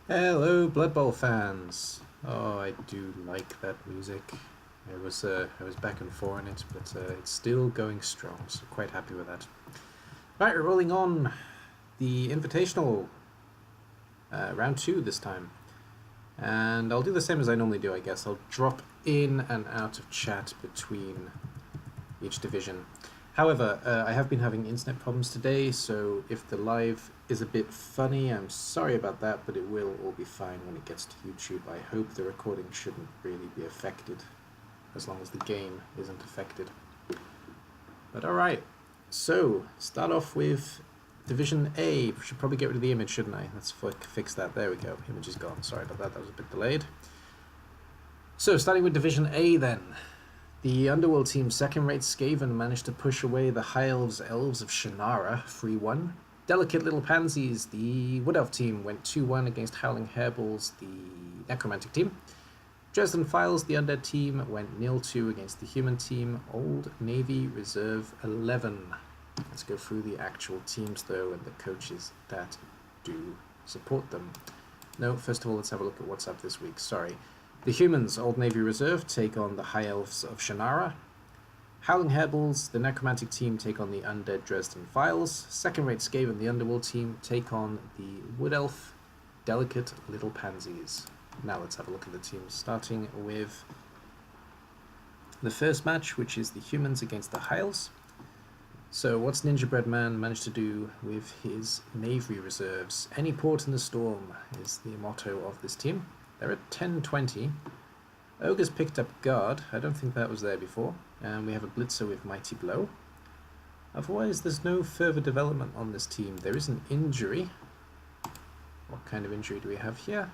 Hello, Blood Bowl fans! Oh, I do like that music. I was back and forth in it, but it's still going strong, so quite happy with that. Right, we're rolling on the Invitational, round 2 this time. And I'll do the same as I normally do, I guess. I'll drop in and out of chat between each division. However, I have been having internet problems today, so if the live is a bit funny, I'm sorry about that, but it will all be fine when it gets to YouTube. I hope the recording shouldn't really be affected, as long as the game isn't affected. But alright, so start off with Division A. Should probably get rid of the image, shouldn't I? Let's fix that. There we go. Image is gone. Sorry about that. That was a bit delayed. So starting with Division A then. The Underworld team, second-rate Skaven, managed to push away the High Elves of Shannara 3-1. Delicate Little Pansies, the Wood Elf team, went 2-1 against Howling Hairballs, the Necromantic team. Dresden Files, the Undead team, went 0-2 against the Human team. Old Navy Reserve 11. Let's go through the actual teams, though, and the coaches that do support them. No, first of all, let's have a look at what's up this week. Sorry. The Humans, Old Navy Reserve, take on the High Elves of Shannara. Howling Hairballs, the Necromantic team, take on the Undead Dresden Files. Second-rate Skaven, the Underworld team, take on the Wood Elf, Delicate Little Pansies. Now let's have a look at the teams, starting with the first match, which is the Humans against the High Elves. So what's Ninjabread Man managed to do with his Navy Reserves? Any port in the storm is the motto of this team. They're at 10-20. Ogre's picked up Guard. I don't think that was there before. And we have a Blitzer with Mighty Blow. Otherwise, there's no further development on this team. There is an injury. What kind of injury do we have here?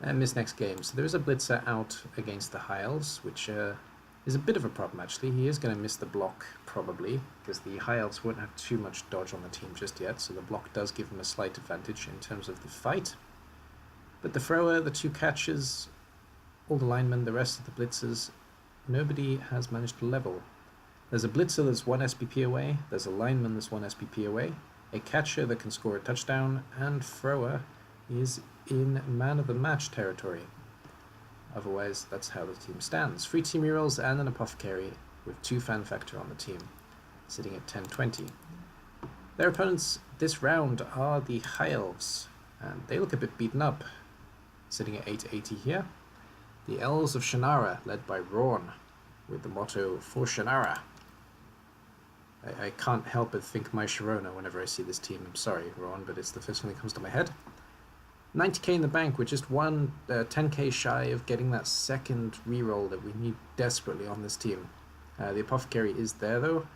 And miss next game. So there is a Blitzer out against the High Elves, which is a bit of a problem, actually. He is going to miss the block, probably, because the High Elves won't have too much dodge on the team just yet, so the block does give him a slight advantage in terms of the fight. But the thrower, the two catchers, all the linemen, the rest of the blitzers, nobody has managed to level. There's a blitzer that's 1 SPP away, there's a lineman that's 1 SPP away, a catcher that can score a touchdown, and thrower is in man of the match territory. Otherwise, that's how the team stands. 3 team rerolls and an apothecary with 2 fan factor on the team, sitting at 10-20. Their opponents this round are the High Elves, and they look a bit beaten up, sitting at 880 here. The Elves of Shannara, led by Rawn, with the motto, For Shannara. I can't help but think My Sharona whenever I see this team. I'm sorry, Rawn, but it's the first thing that comes to my head. 90k in the bank, we're just 10k shy of getting that second reroll that we need desperately on this team. The Apothecary is there, though.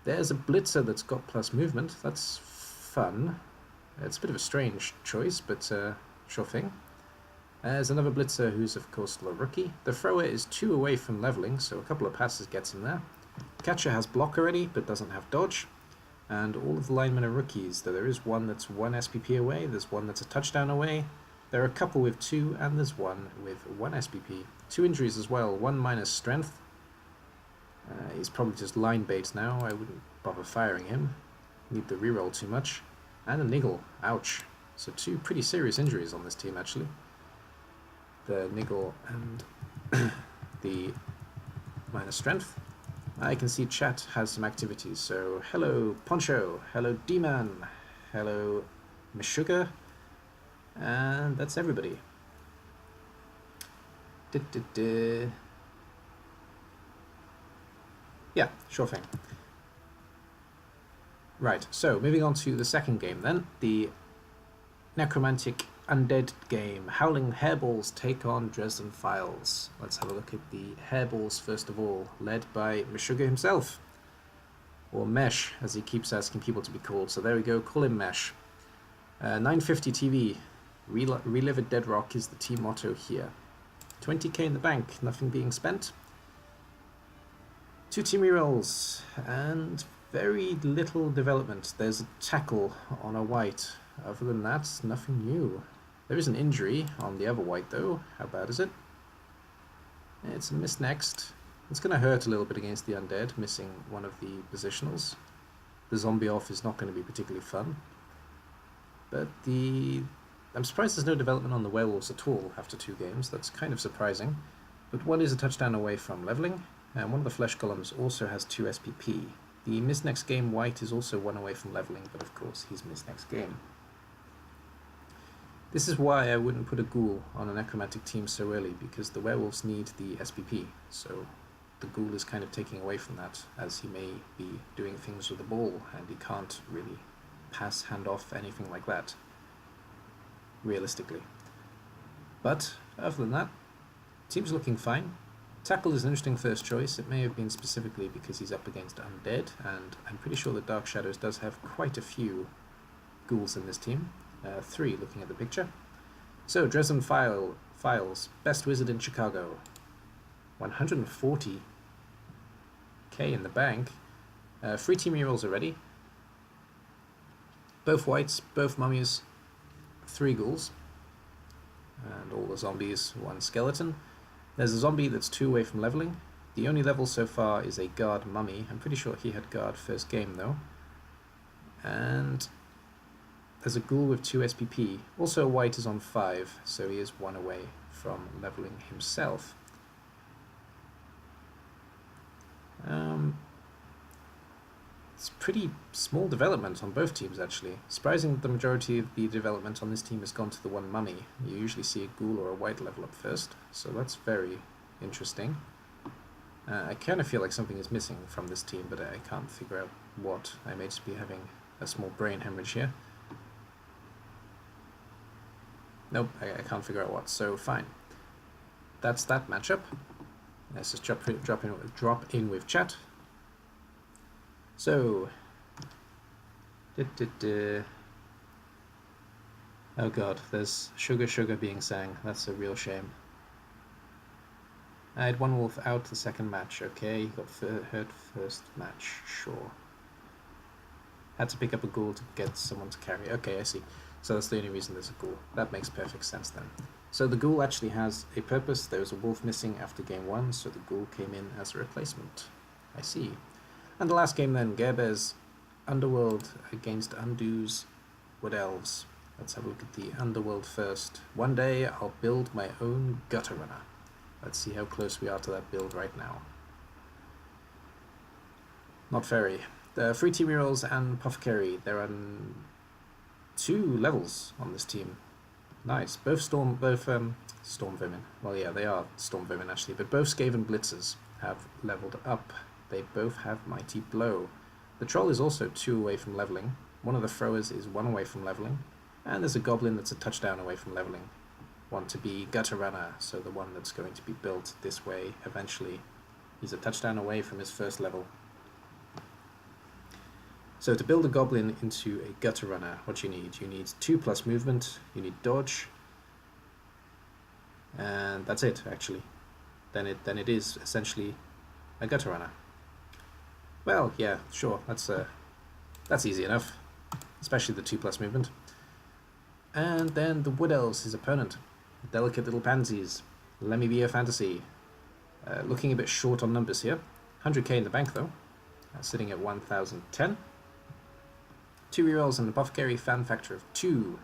There's a Blitzer that's got plus movement. That's fun. It's a bit of a strange choice, but sure thing. There's another Blitzer who's, of course, still a rookie. The thrower is 2 away from leveling, so a couple of passes gets him there. Catcher has block already, but doesn't have dodge. And all of the linemen are rookies, though there is one that's 1 SPP away, there's one that's a touchdown away. There are a couple with 2, and there's one with 1 SPP. 2 injuries as well, 1 minus strength. He's probably just line bait now, I wouldn't bother firing him. Need the reroll too much. And a niggle, ouch. So 2 pretty serious injuries on this team, actually. The niggle and the minus strength. I can see chat has some activities, so hello Poncho, hello D-Man, hello Meshuggah, and that's everybody. Yeah, sure thing. Right, so moving on to the second game then, the Necromantic Undead game. Howling Hairballs take on Dresden Files. Let's have a look at the Hairballs first of all, led by Meshuggah himself. Or Mesh, as he keeps asking people to be called. So there we go, call him Mesh. 950 TV. Relive at Dead Rock is the team motto here. 20k in the bank, nothing being spent. 2 team rerolls, and very little development. There's a tackle on a white. Other than that, nothing new. There is an injury on the other white, though. How bad is it? It's a miss next. It's going to hurt a little bit against the undead, missing one of the positionals. The zombie off is not going to be particularly fun. But the I'm surprised there's no development on the werewolves at all after 2 games. That's kind of surprising. But one is a touchdown away from leveling, and one of the flesh golems also has 2 SPP. The miss next game white is also 1 away from leveling, but of course he's missed next game. This is why I wouldn't put a ghoul on a necromantic team so early, because the werewolves need the SPP, so the ghoul is kind of taking away from that, as he may be doing things with the ball, and he can't really pass, hand off, anything like that, realistically. But, other than that, team's looking fine. Tackle is an interesting first choice. It may have been specifically because he's up against undead, and I'm pretty sure that Dark Shadows does have quite a few ghouls in this team. 3, looking at the picture. So, Dresden Files, best wizard in Chicago. 140k in the bank. 3 team rerolls already. Both whites, both mummies, 3 ghouls. And all the zombies, 1 skeleton. There's a zombie that's 2 away from leveling. The only level so far is a guard mummy. I'm pretty sure he had guard first game though. And there's a ghoul with 2 SPP. Also white is on 5, so he is 1 away from leveling himself. It's pretty small development on both teams actually. Surprising that the majority of the development on this team has gone to the 1 mummy. You usually see a ghoul or a white level up first, so that's very interesting. I kind of feel like something is missing from this team, but I can't figure out what. I may just be having a small brain hemorrhage here. Nope, I can't figure out what, so fine. That's that matchup. Let's just drop in with chat. So, oh god, there's sugar being sang. That's a real shame. I had 1 wolf out the second match. Okay, he got hurt first match. Sure. Had to pick up a ghoul to get someone to carry. Okay, I see. So that's the only reason there's a ghoul. That makes perfect sense then. So the ghoul actually has a purpose. There was a wolf missing after game 1, so the ghoul came in as a replacement. I see. And the last game then, Gerber's Underworld against Undo's Wood Elves. Let's have a look at the Underworld first. One day I'll build my own gutter runner. Let's see how close we are to that build right now. Not very. The 3 team rerolls and Apothecary. There are 2 levels on this team. Nice. Both Storm Vermin. Well, yeah, they are Storm Vermin actually, but both Skaven Blitzers have leveled up. They both have Mighty Blow. The Troll is also 2 away from leveling. One of the throwers is 1 away from leveling. And there's a Goblin that's a touchdown away from leveling. One to be Gutter Runner, so the one that's going to be built this way eventually. He's a touchdown away from his first level. So to build a Goblin into a Gutter Runner, what you need? You need 2+ movement, you need dodge, and that's it actually. Then it is essentially a Gutter Runner. Well, yeah, sure, that's easy enough, especially the 2+ movement. And then the Wood Elves, his opponent, delicate little pansies. Let me be a fantasy. Looking a bit short on numbers here. 100k in the bank though, sitting at 1010. 2 rerolls and an Apothecary, fan factor of 2.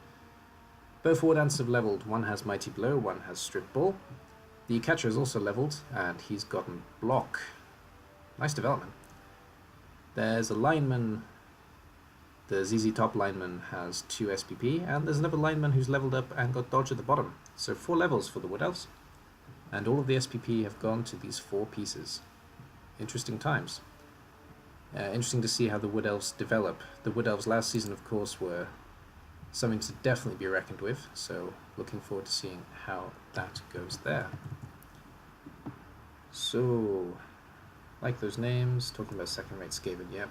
Both War Dancers have leveled. One has Mighty Blow, one has Strip Ball. The Catcher is also leveled, and he's gotten Block. Nice development. There's a lineman. The ZZ Top lineman has 2 SPP, and there's another lineman who's leveled up and got Dodge at the bottom. So 4 levels for the Wood Elves. And all of the SPP have gone to these 4 pieces. Interesting times. Interesting to see how the Wood Elves develop. The Wood Elves last season, of course, were something to definitely be reckoned with, so looking forward to seeing how that goes there. So, like those names, talking about second-rate Skaven, yep.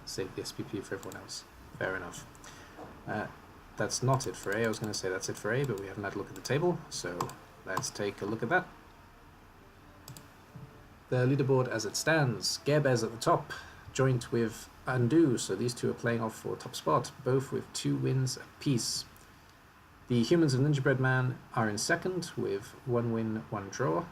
Save the SPP for everyone else. Fair enough. That's not it for A. I was going to say that's it for A, but we haven't had a look at the table, so let's take a look at that. The leaderboard as it stands, Gerbez at the top, joint with Undo, so these 2 are playing off for top spot, both with 2 wins apiece. The Humans of Ninjabread Man are in second with 1 win, 1 draw.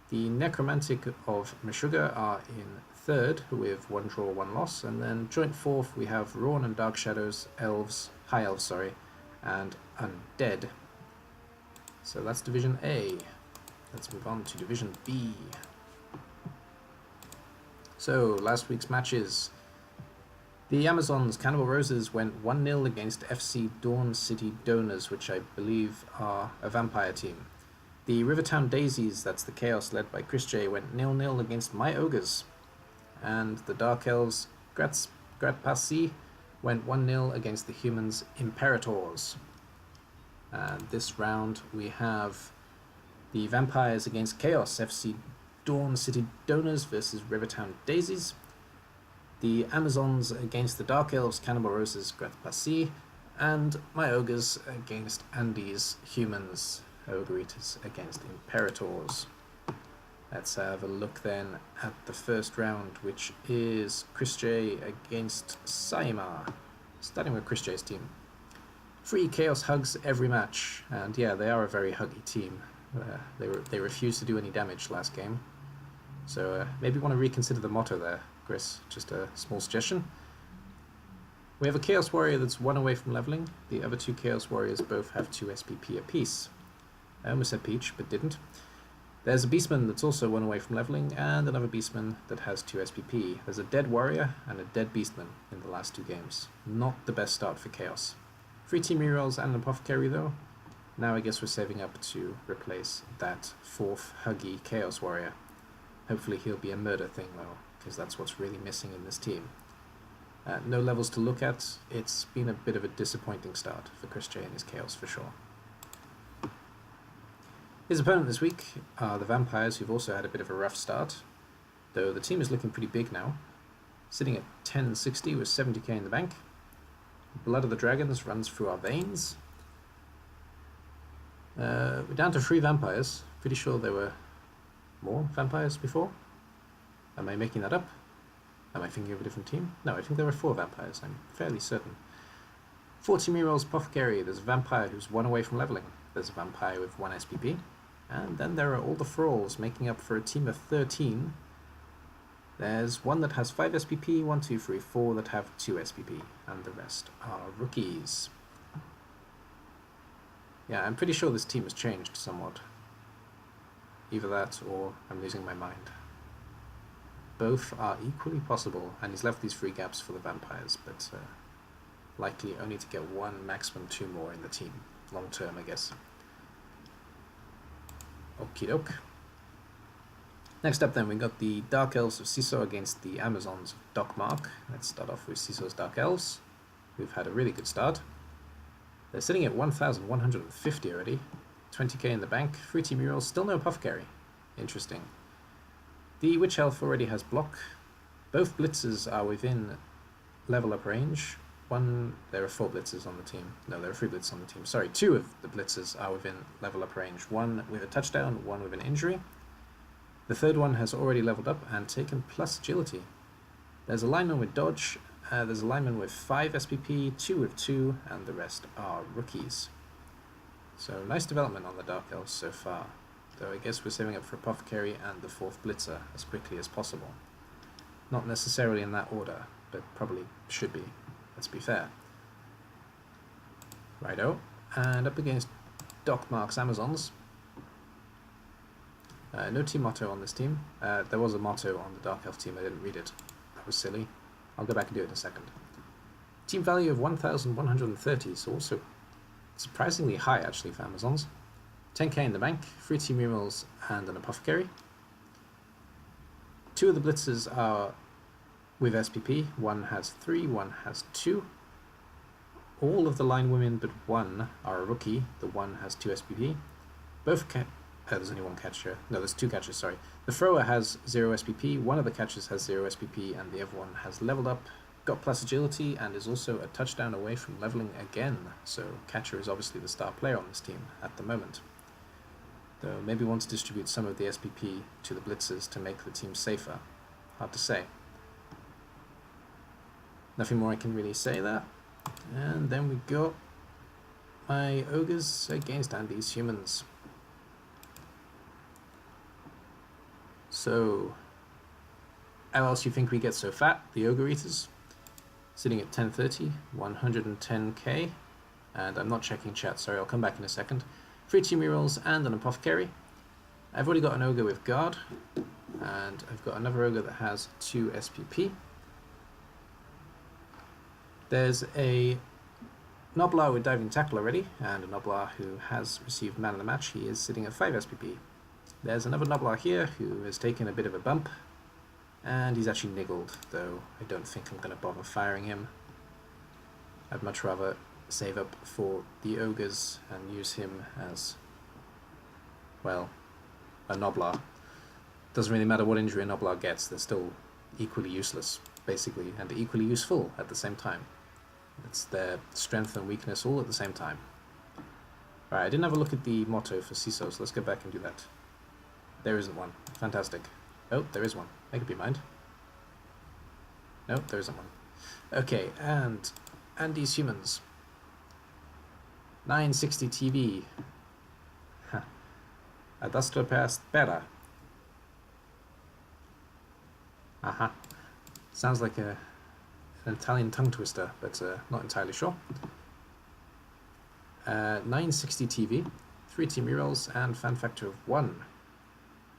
The Necromantic of Meshuggah are in third with 1 draw, 1 loss, and then joint fourth we have Rawn and Dark Shadows, High Elves, and undead. So that's Division A. Let's move on to Division B. So, last week's matches. The Amazons Cannibal Roses went 1-0 against FC Dawn City Donors, which I believe are a vampire team. The Rivertown Daisies, that's the Chaos led by Chris J, went 0-0 against My Ogres. And the Dark Elves Gratpasi went 1-0 against the Humans Imperators. And this round we have the Vampires against Chaos, FC Dawn City Donors versus Rivertown Daisies. The Amazons against the Dark Elves Cannibal Roses Gratpasi, and My Ogres against Andy's Humans, Ogre Eaters against Imperators. Let's have a look then at the first round, which is Chris J against Saima. Starting with Chris J's team. Free Chaos hugs every match, and yeah, they are a very huggy team. They refused to do any damage last game, so maybe want to reconsider the motto there, Chris. Just a small suggestion. We have a Chaos Warrior that's 1 away from leveling. The other 2 Chaos Warriors both have 2 SPP apiece. I almost said Peach, but didn't. There's a Beastman that's also 1 away from leveling, and another Beastman that has 2 SPP. There's a Dead Warrior and a Dead Beastman in the last 2 games. Not the best start for Chaos. 3 team rerolls and an Apothecary though. Now I guess we're saving up to replace that 4th huggy Chaos Warrior. Hopefully he'll be a murder thing though, because that's what's really missing in this team. No levels to look at. It's been a bit of a disappointing start for Chris J and his Chaos for sure. His opponent this week are the Vampires, who've also had a bit of a rough start, though the team is looking pretty big now, sitting at 1060 with 70k in the bank. Blood of the Dragons runs through our veins. We're down to 3 vampires. Pretty sure there were more vampires before. Am I making that up? Am I thinking of a different team? No, I think there were 4 vampires, I'm fairly certain. 4 team rerolls Apothecary. There's a vampire who's 1 away from leveling. There's a vampire with 1 SPP. And then there are all the thralls, making up for a team of 13. There's 1 that has 5 SPP, 1, 2, 3, 4 that have 2 SPP, and the rest are rookies. Yeah, I'm pretty sure this team has changed somewhat. Either that, or I'm losing my mind. Both are equally possible, and he's left these 3 gaps for the vampires, but likely only to get 1, maximum 2 more in the team. Long term, I guess. Okie doke. Next up then, we got the Dark Elves of Ciso against the Amazons of Doc Mark. Let's start off with Ciso's Dark Elves, who've had a really good start. They're sitting at 1,150 already, 20k in the bank, 3 team rerolls, still no Apothecary. Interesting. The Witch Elf already has block. Both blitzers are within level up range. There are 4 blitzers on the team. No, there are 3 blitzers on the team. Sorry, 2 of the blitzers are within level up range. 1 with a touchdown, 1 with an injury. The 3rd one has already leveled up and taken plus agility. There's a lineman with dodge, there's a lineman with 5 SPP, 2 with 2, and the rest are rookies. So nice development on the Dark Elves so far, though I guess we're saving up for Apothecary and the 4th blitzer as quickly as possible. Not necessarily in that order, but probably should be, let's be fair. Righto, and up against Doc Mark's Amazons. No team motto on this team. There was a motto on the Dark Elf team, I didn't read it. That was silly. I'll go back and do it in a second. Team value of 1,130, so also surprisingly high actually for Amazons. 10k in the bank, 3 team rerolls and an Apothecary. 2 of the blitzers are with SPP, 1 has 3, 1 has 2. All of the line women but 1 are a rookie, the 1 has 2 SPP. Both there's only 1 catcher. No, there's 2 catchers, sorry. The thrower has 0 SPP, 1 of the catchers has 0 SPP, and the other one has leveled up, got plus agility, and is also a touchdown away from leveling again. So catcher is obviously the star player on this team at the moment. Though maybe want to distribute some of the SPP to the blitzers to make the team safer. Hard to say. Nothing more I can really say there. And then we got my Ogres against Andy's Humans. So, how else you think we get so fat? The Ogre Eaters, sitting at 1030, 110k. And I'm not checking chat, sorry, I'll come back in a second. 3 team rerolls and an apothecary. I've already got an ogre with guard, and I've got another ogre that has 2 SPP. There's a Noblar with diving tackle already, and a Noblar who has received man of the match. He is sitting at 5 SPP. There's another Noblar here who has taken a bit of a bump, and he's actually niggled, though I don't think I'm going to bother firing him. I'd much rather save up for the ogres and use him as, well, a Noblar. Doesn't really matter what injury a Noblar gets, they're still equally useless, basically, and equally useful at the same time. It's their strength and weakness all at the same time. Right, I didn't have a look at the motto for CISO, so let's go back and do that. There isn't one. Fantastic. Oh, there is one. Make up your mind. Nope, there isn't one. Okay, and these humans. 960 TV. Huh. Adastro past better. Aha. Sounds like an Italian tongue twister, but not entirely sure. 960 TV, 3 team rerolls, and fan factor of 1.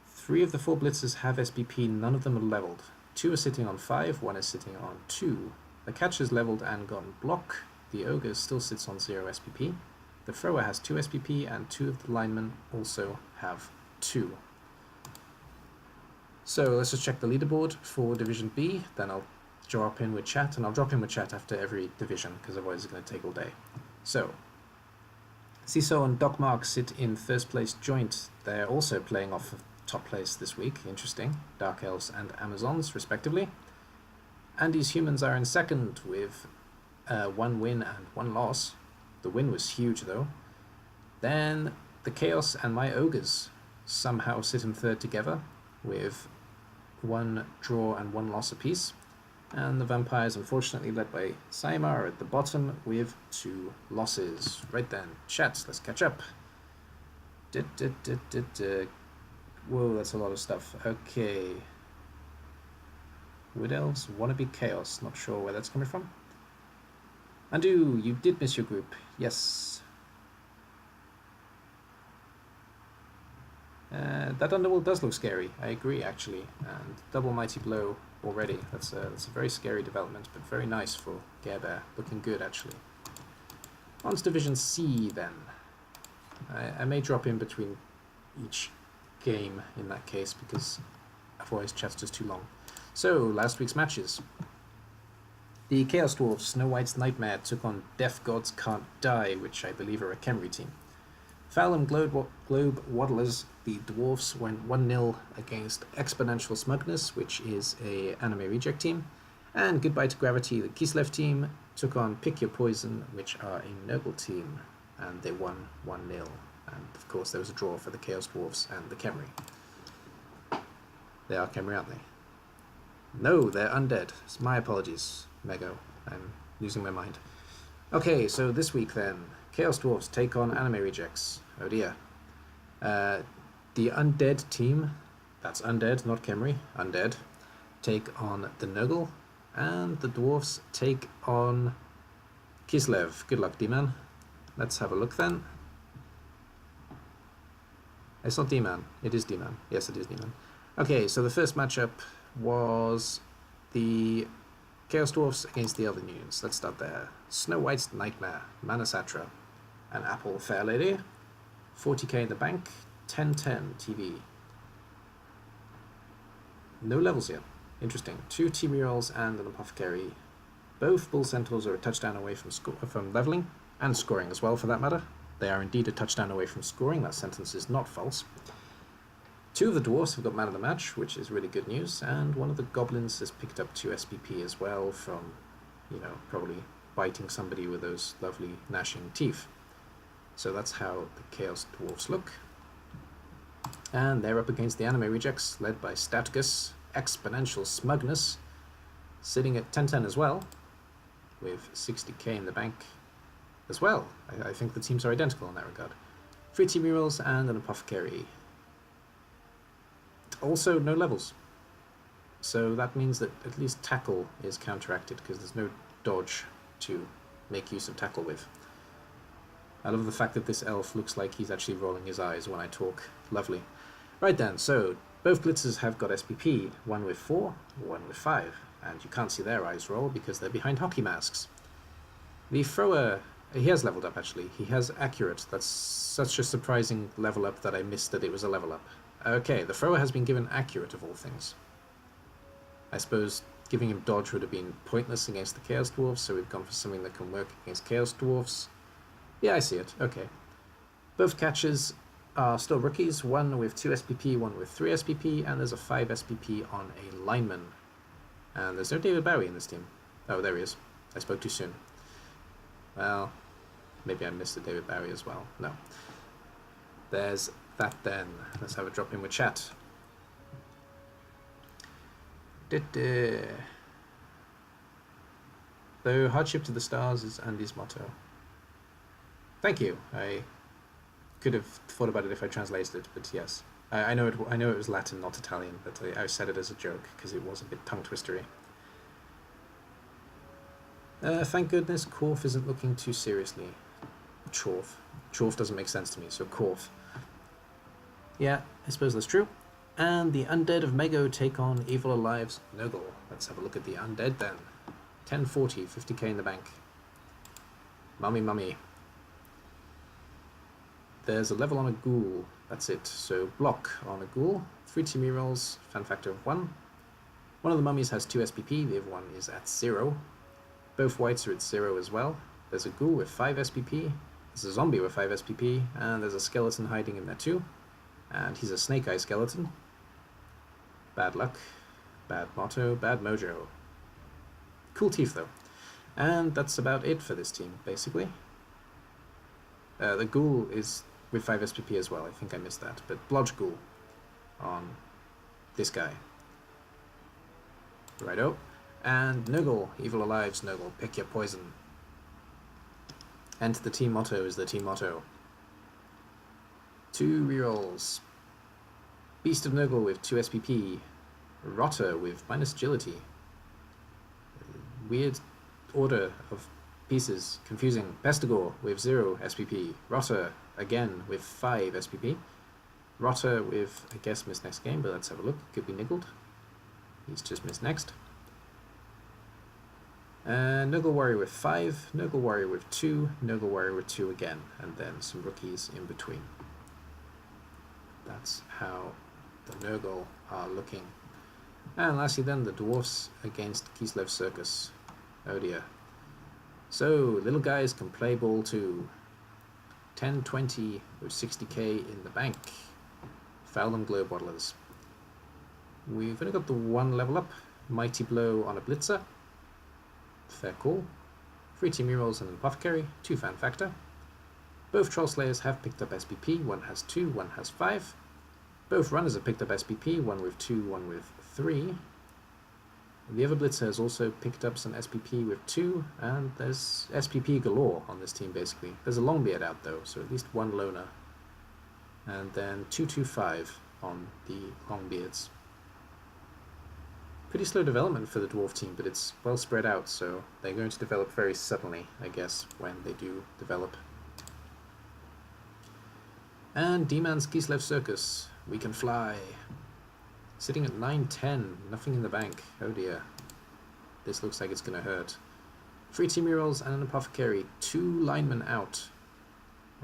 3 of the 4 blitzers have SPP, none of them are leveled. 2 are sitting on 5, 1 is sitting on 2. The catcher is leveled and gone block. The ogre still sits on 0 SPP. The thrower has 2 SPP, and 2 of the linemen also have 2. So let's just check the leaderboard for Division B, then I'll drop in with chat, and I'll drop in with chat after every division, because otherwise it's going to take all day. So, CISO and Doc Mark sit in first place joint. They're also playing off of top place this week, interesting, Dark Elves and Amazons respectively. Andy's humans are in second with 1 win and 1 loss. The win was huge though. Then the Chaos and my Ogres somehow sit in third together with 1 draw and 1 loss apiece. And the Vampires, unfortunately led by Saima, are at the bottom with 2 losses. Right then, chat, let's catch up. Whoa, that's a lot of stuff. Okay. Wood Elves, Wannabe Chaos. Not sure where that's coming from. Andu, you did miss your group. Yes. That Underworld does look scary. I agree, actually. And double Mighty Blow already. That's a very scary development, but very nice for Gearbear. Looking good, actually. On to Division C, then. I may drop in between each game in that case, because otherwise chat's just too long. So, last week's matches. The Chaos Dwarfs, Snow White's Nightmare, took on Death Gods Can't Die, which I believe are a Khemri team. Foul and Globe Waddlers, the Dwarfs, went 1-0 against Exponential Smugness, which is a anime reject team. And Goodbye to Gravity, the Kislev team, took on Pick Your Poison, which are a Noble team, and they won 1-0. And of course there was a draw for the Chaos Dwarfs and the Khemri. They are Khemri, aren't they? No, they're undead. My apologies, Mego. I'm losing my mind. Okay, so this week then, Chaos Dwarfs take on Anime Rejects. Oh dear. The Undead team, that's Undead, not Khemri, Undead, take on the Nurgle, and the Dwarfs take on Kislev. Good luck, D-Man. Let's have a look then. It's not D-Man, it is D-Man. Yes, it is D-Man. Okay, so the first matchup was the Chaos Dwarfs against the Elven Unions. Let's start there. Snow White's Nightmare, Manasatra, an Apple Fair Lady, 40k in the bank, 1010 TV. No levels yet. Interesting. 2 team rerolls and an apothecary. Both Bull Centaurs are a touchdown away from leveling, and scoring as well for that matter. They are indeed a touchdown away from scoring. That sentence is not false. 2 of the Dwarfs have got man of the match, which is really good news, and one of the Goblins has picked up 2 SPP as well from, you know, probably biting somebody with those lovely gnashing teeth. So that's how the Chaos Dwarfs look. And they're up against the Anime Rejects, led by Staticus, Exponential Smugness, sitting at 1010 as well, with 60k in the bank as well. I think the teams are identical in that regard. 3 team rerolls and an apothecary. Also, no levels. So that means that at least tackle is counteracted, because there's no dodge to make use of tackle with. I love the fact that this elf looks like he's actually rolling his eyes when I talk. Lovely. Right then, so both blitzers have got SPP, one with 4, one with 5, and you can't see their eyes roll because they're behind hockey masks. The thrower, he has leveled up actually. He has accurate. That's such a surprising level up that I missed that it was a level up. Okay, the thrower has been given accurate of all things. I suppose giving him dodge would have been pointless against the Chaos Dwarves, so we've gone for something that can work against Chaos Dwarves. Yeah, I see it. Okay. Both catchers are still rookies, one with 2 SPP, one with 3 SPP, and there's a 5 SPP on a lineman. And there's no David Bowie in this team. Oh, there he is. I spoke too soon. Well, maybe I missed a David Bowie as well. No. There's that then. Let's have a drop in with chat. Though hardship to the stars is Andy's motto. Thank you. I could have thought about it if I translated it, but yes. I know it was Latin, not Italian, but I said it as a joke because it was a bit tongue-twistery. Thank goodness Korf isn't looking too seriously. Chorf. Chorf doesn't make sense to me, so Korf. Yeah, I suppose that's true. And the Undead of Mego take on Evil Alive's Noggle. Let's have a look at the Undead then. 1040, 50k in the bank. Mummy. There's a level on a ghoul. That's it. So block on a ghoul. 3 team rerolls, fan factor of 1. One of the mummies has 2 SPP, the other one is at 0. Both whites are at 0 as well. There's a ghoul with 5 SPP. There's a zombie with 5 SPP, and there's a skeleton hiding in there too. And he's a snake eye skeleton. Bad luck, bad motto, bad mojo. Cool teeth though. And that's about it for this team, basically. The ghoul is with 5 SPP as well, I think I missed that. But blodge ghoul on this guy. Righto. And Noggle, Evil Alive's Noggle, pick your poison. And the team motto is the team motto. 2 rerolls. Beast of Noggle with 2 SPP. Rotter with minus agility. Weird order of pieces. Confusing. Pestigore with 0 SPP. Rotter, again, with 5 SPP. Rotter with, I guess, missed next game, but let's have a look. Could be niggled. He's just missed next. Noggle Warrior with 5, Noggle Warrior with 2, Noggle Warrior with 2 again, and then some rookies in between. That's how the Noggle are looking. And lastly then, the Dwarfs against Kislev Circus. Oh dear. So, little guys can play ball too. 10-20 with 60k in the bank. Foul them Glow Bottlers. We've only got the 1 level up. Mighty Blow on a Blitzer. Fair call. 3 team rerolls and an Apothecary, 2 fan factor. Both Troll Slayers have picked up SPP, one has 2, one has 5. Both runners have picked up SPP, one with 2, one with 3. The other Blitzer has also picked up some SPP with 2, and there's SPP galore on this team basically. There's a Longbeard out though, so at least 1 loner. And then 225 on the Longbeards. Pretty slow development for the Dwarf team, but it's well spread out, so they're going to develop very suddenly, I guess, when they do develop. And D-Man's Kislev Circus, we can fly. Sitting at 9-10, nothing in the bank. Oh dear. This looks like it's going to hurt. 3 team rerolls and an Apothecary, 2 linemen out.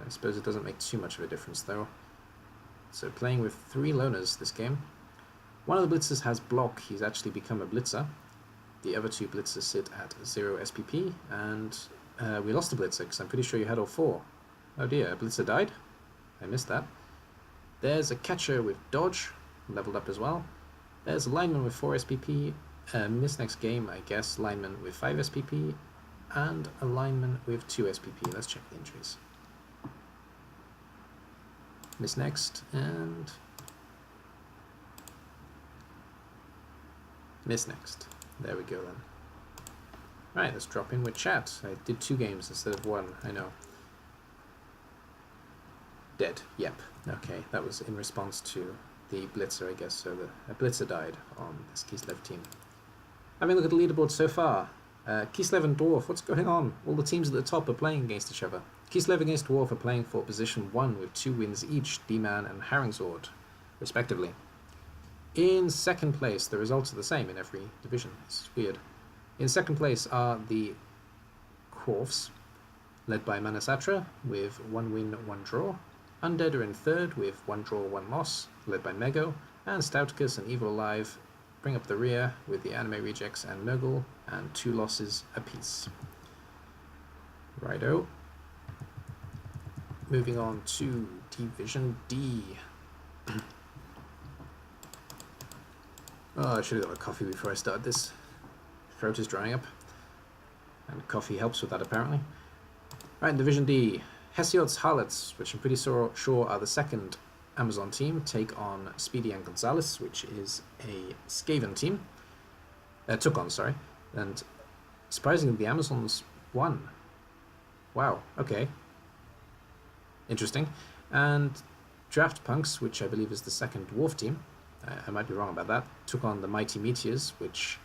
I suppose it doesn't make too much of a difference though. So playing with 3 loners this game. One of the Blitzers has block, he's actually become a Blitzer. The other 2 Blitzers sit at 0 SPP, and we lost a Blitzer because I'm pretty sure you had all 4. Oh dear, a Blitzer died? I missed that. There's a catcher with dodge, leveled up as well. There's a lineman with 4 SPP, missed next game, I guess, lineman with 5 SPP, and a lineman with 2 SPP. Let's check the injuries. Miss next, and miss next. There we go then. Right, let's drop in with chat. I did 2 games instead of 1, I know. Dead, yep. Okay, that was in response to the Blitzer, I guess, so a Blitzer died on this Kislev team. Having a look at the leaderboard so far. Kislev and Dwarf, what's going on? All the teams at the top are playing against each other. Kislev against Dwarf are playing for position 1 with 2 wins each, D-Man and Harringsward, respectively. In second place, the results are the same in every division. It's weird. In second place are the Dwarfs, led by Manasatra with 1 win, 1 draw. Undead are in third with 1 draw, 1 loss, led by Mego, and Stoutkus and Evil Alive bring up the rear with the Anime Rejects and Nurgle, and 2 losses apiece. Righto. Moving on to Division D. Oh, I should have got a coffee before I started this. Throat is drying up, and coffee helps with that apparently. Right, in Division D, Hesiod's Harlots, which I'm pretty sure are the second Amazon team, take on Speedy and Gonzalez, which is a Skaven team. Took on, sorry. And surprisingly, the Amazons won. Wow, okay. Interesting. And Draft Punks, which I believe is the second Dwarf team, I might be wrong about that, took on the Mighty Meteors, which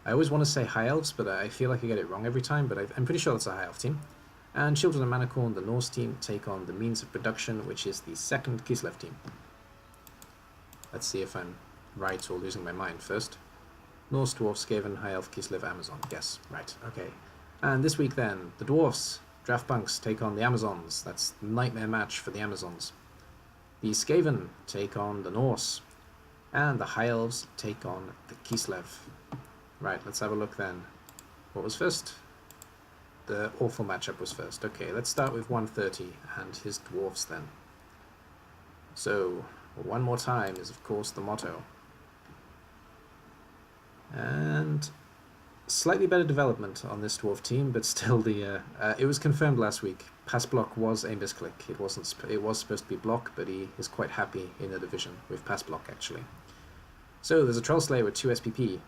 I always want to say High Elves, but I feel like I get it wrong every time, but I'm pretty sure that's a High Elf team. And Children of Manacorn, the Norse team, take on the Means of Production, which is the second Kislev team. Let's see if I'm right or losing my mind first. Norse, Dwarf, Skaven, High Elf, Kislev, Amazon. Yes, right, okay. And this week then, the Dwarfs, Draft Punks, take on the Amazons. That's the nightmare match for the Amazons. The Skaven take on the Norse. And the High Elves take on the Kislev. Right, let's have a look then. What was first? The awful matchup was first. Okay, let's start with 130 and his Dwarfs then. So, one more time is of course the motto. And slightly better development on this Dwarf team, but still it was confirmed last week. Pass block was a misclick. It was supposed to be block, but he is quite happy in the division with pass block actually. So there's a Troll Slayer with 2 SPP.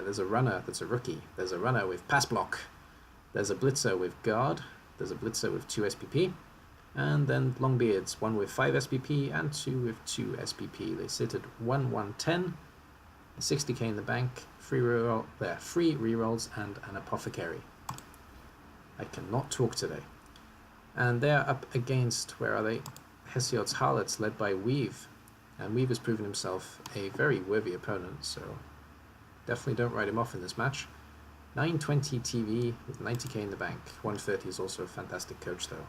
There's a runner that's a rookie. There's a runner with pass block. There's a blitzer with guard. There's a blitzer with 2 SPP. And then Longbeards, 1 with 5 SPP and 2 with 2 SPP. They sit at 1-1-10, 60k in the bank, free rerolls and an apothecary. I cannot talk today. And they're up against, where are they? Hesiod's Harlots, led by Weave. And Weave has proven himself a very worthy opponent, so definitely don't write him off in this match. 920 TV with 90k in the bank. 130 is also a fantastic coach though.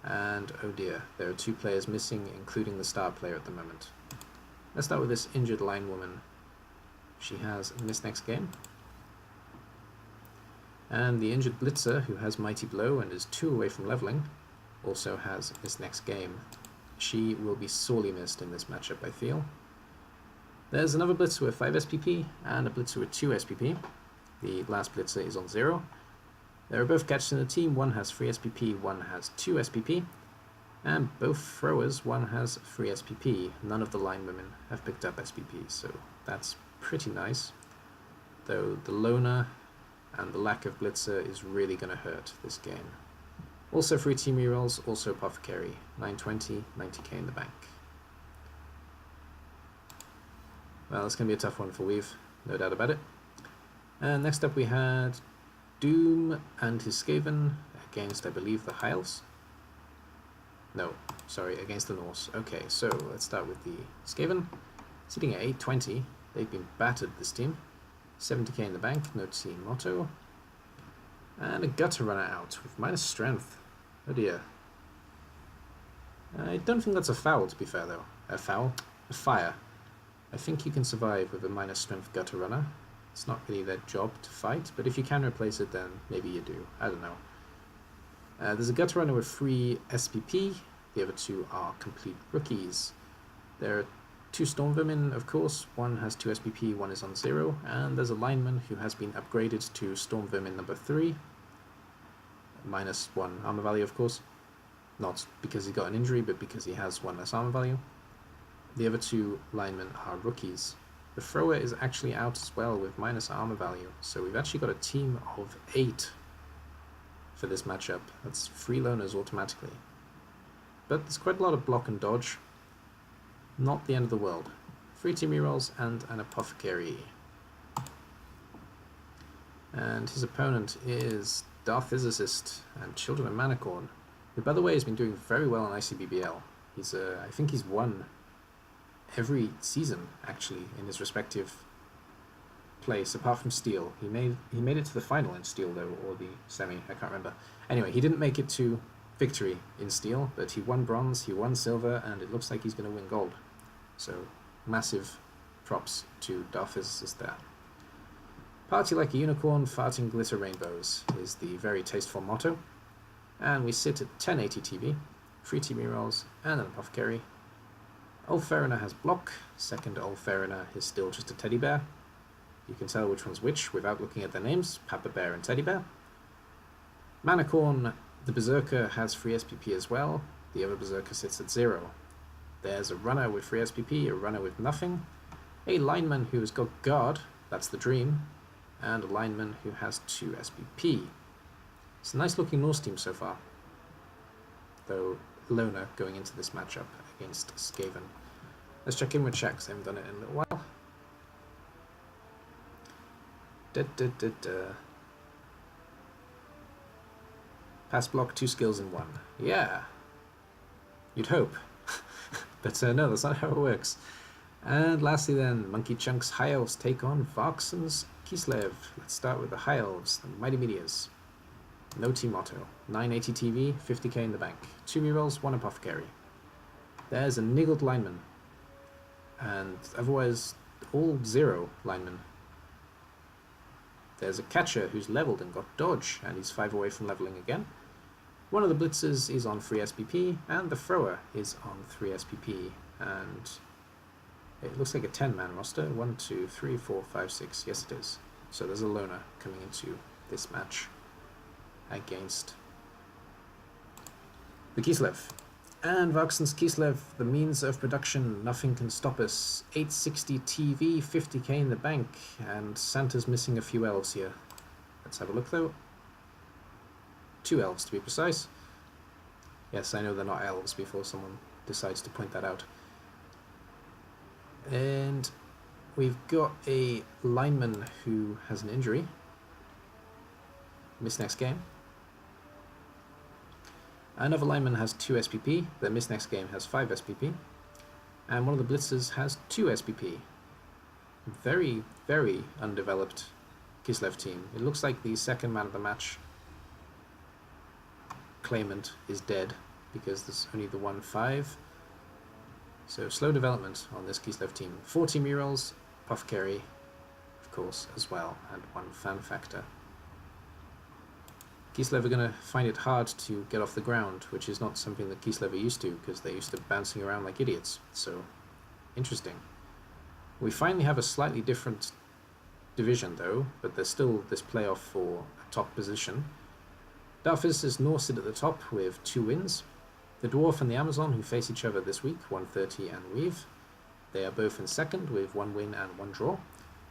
And oh dear, there are 2 players missing, including the star player at the moment. Let's start with this injured line woman. She has missed next game. And the injured blitzer, who has Mighty Blow and is 2 away from leveling, also has missed next game. She will be sorely missed in this matchup, I feel. There's another blitzer with 5 SPP and a blitzer with 2 SPP. The last blitzer is on 0. There are both catchers in the team. One has 3 SPP, one has 2 SPP. And both throwers, one has 3 SPP. None of the linewomen have picked up SPP, so that's pretty nice. Though the loner and the lack of blitzer is really going to hurt this game. Also 3 team rerolls, also apothecary. 920, 90k in the bank. Well, it's going to be a tough one for Weave, no doubt about it. And next up we had Doom and his Skaven against, I believe, the High Elves. No, sorry, against the Norse. Okay, so let's start with the Skaven. Sitting at 820, they've been battered, this team. 70k in the bank, no team motto. And a Gutter Runner out with minus strength. Oh dear. I don't think that's a foul, to be fair, though. A foul? A fire. I think you can survive with a minus strength Gutter Runner. It's not really their job to fight, but if you can replace it, then maybe you do. I don't know. There's a Gutter Runner with 3 SPP. The other 2 are complete rookies. There are 2 Storm Vermin, of course. One has 2 SPP, one is on 0. And there's a lineman who has been upgraded to Storm Vermin number 3. Minus 1 armor value, of course. Not because he got an injury, but because he has 1 less armor value. The other 2 linemen are rookies. The thrower is actually out as well with minus armor value, so we've actually got a team of 8 for this matchup. That's 3 loners automatically. But there's quite a lot of block and dodge. Not the end of the world. 3 team rerolls and an apothecary. And his opponent is Darth Physicist and Children of Manicorn, who, by the way, has been doing very well in ICBBL. He's, I think he's won every season, actually, in his respective place, apart from Steel. He made it to the final in Steel, though, or the semi, I can't remember. Anyway, he didn't make it to victory in Steel, but he won bronze, he won silver, and it looks like he's going to win gold. So, massive props to Darth Physicist there. Party like a unicorn, farting glitter rainbows is the very tasteful motto. And we sit at 1080 TV, 3 TV rolls, and an apothecary. Ulferina has block. Second Ulferina is still just a teddy bear. You can tell which one's which without looking at their names, Papa Bear and Teddy Bear. Manicorn, the Berserker, has free SPP as well. The other Berserker sits at 0. There's a runner with free SPP, a runner with nothing, a lineman who has got guard, that's the dream, and a lineman who has 2 SPP. It's a nice looking Norse team so far, though loner going into this matchup against Skaven. Let's check in with Shaq, because I haven't done it in a little while. Pass block, 2 skills in 1. Yeah, you'd hope. But no, that's not how it works. And lastly then, Monkey Chunk's High Elves take on Varkson's Kislev. Let's start with the High Elves, the Mighty Meteors. No team motto. 980 TV, 50k in the bank. 2 rerolls, 1 apothecary. There's a niggled lineman. And otherwise, all 0 linemen. There's a catcher who's leveled and got dodge, and he's 5 away from leveling again. One of the blitzers is on 3 SPP, and the thrower is on 3 SPP. And it looks like a 10-man roster. 1, 2, 3, 4, 5, 6. Yes, it is. So there's a loner coming into this match against the Kislev. And Varkson's Kislev, the means of production, nothing can stop us. 860 TV, 50k in the bank, and Santa's missing a few elves here. Let's have a look though. 2 elves to be precise. Yes, I know they're not elves before someone decides to point that out. And we've got a lineman who has an injury. Miss next game. Another lineman has 2 SPP, the miss next game has 5 SPP, and one of the blitzers has 2 SPP. Very, very undeveloped Kislev team. It looks like the second man of the match claimant is dead because there's only the 1-5. So slow development on this Kislev team. 4 team rerolls, apothecary, of course, as well, and 1 fan factor. Kislev are going to find it hard to get off the ground, which is not something that Kislev are used to, because they're used to bouncing around like idiots. So, interesting. We finally have a slightly different division, though, but there's still this playoff for a top position. Darth Physicist Norse sit at the top with 2 wins. The Dwarf and the Amazon, who face each other this week, 130 and Weave. They are both in second with 1 win and 1 draw.